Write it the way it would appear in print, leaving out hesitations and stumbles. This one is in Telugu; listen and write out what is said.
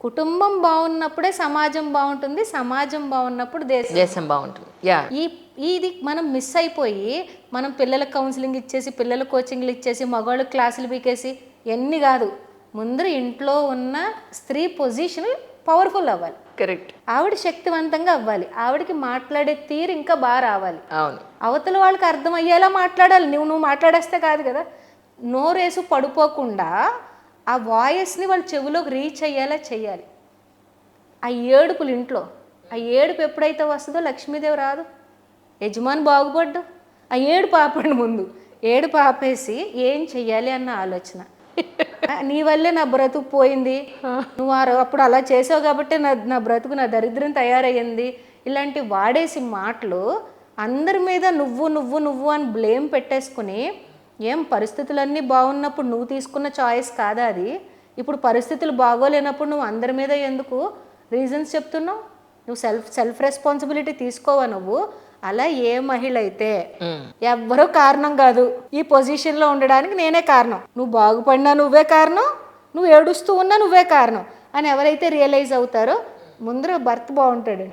కుటుంబం బాగున్నప్పుడే సమాజం బాగుంటుంది, సమాజం బాగున్నప్పుడు దేశం బాగుంటుంది. యా, ఇది మనం మిస్ అయిపోయి మనం పిల్లలకు కౌన్సిలింగ్ ఇచ్చేసి పిల్లల కోచింగ్లు ఇచ్చేసి మగవాళ్ళకి క్లాసులు పీకేసి ఎన్ని కాదు, ముందర ఇంట్లో ఉన్న స్త్రీ పొజిషన్ పవర్ఫుల్ అవ్వాలి. కరెక్ట్. ఆవిడ శక్తివంతంగా అవ్వాలి, ఆవిడకి మాట్లాడే తీరు ఇంకా బాగా రావాలి. అవును. అవతల వాళ్ళకి అర్థమయ్యేలా మాట్లాడాలి. నువ్వు మాట్లాడేస్తే కాదు కదా, నోరేసు పడిపోకుండా ఆ వాయిస్ని వాళ్ళ చెవిలోకి రీచ్ అయ్యేలా చెయ్యాలి. ఆ ఏడుపులు ఇంట్లో, ఆ ఏడుపు ఎప్పుడైతే వస్తుందో లక్ష్మీదేవి రాదు, యజమాని బాగుపడ్డు. ఆ ఏడుపు ఆపండి, ముందు ఏడుపు ఆపేసి ఏం చెయ్యాలి అన్న ఆలోచన. నీ వల్లే నా బ్రతుకు పోయింది, నువ్వు అప్పుడు అలా చేసావు కాబట్టి నా బ్రతుకు, నా దరిద్రం తయారయ్యింది, ఇలాంటి వాడేసి మాటలు అందరి మీద నువ్వు నువ్వు నువ్వు అని బ్లేమ్ పెట్టేసుకుని, ఏం పరిస్థితులన్నీ బాగున్నప్పుడు నువ్వు తీసుకున్న చాయిస్ కాదా అది? ఇప్పుడు పరిస్థితులు బాగోలేనప్పుడు నువ్వు అందరి మీద ఎందుకు రీజన్స్ చెప్తున్నావు? నువ్వు సెల్ఫ్ రెస్పాన్సిబిలిటీ తీసుకోవా నువ్వు? అలా ఏ మహిళ అయితే ఎవ్వరూ కారణం కాదు, ఈ పొజిషన్లో ఉండడానికి నేనే కారణం, నువ్వు బాగుపడినా నువ్వే కారణం, నువ్వు ఏడుస్తూ ఉన్నా నువ్వే కారణం అని ఎవరైతే రియలైజ్ అవుతారో ముందర భర్త బాగుంటాడు.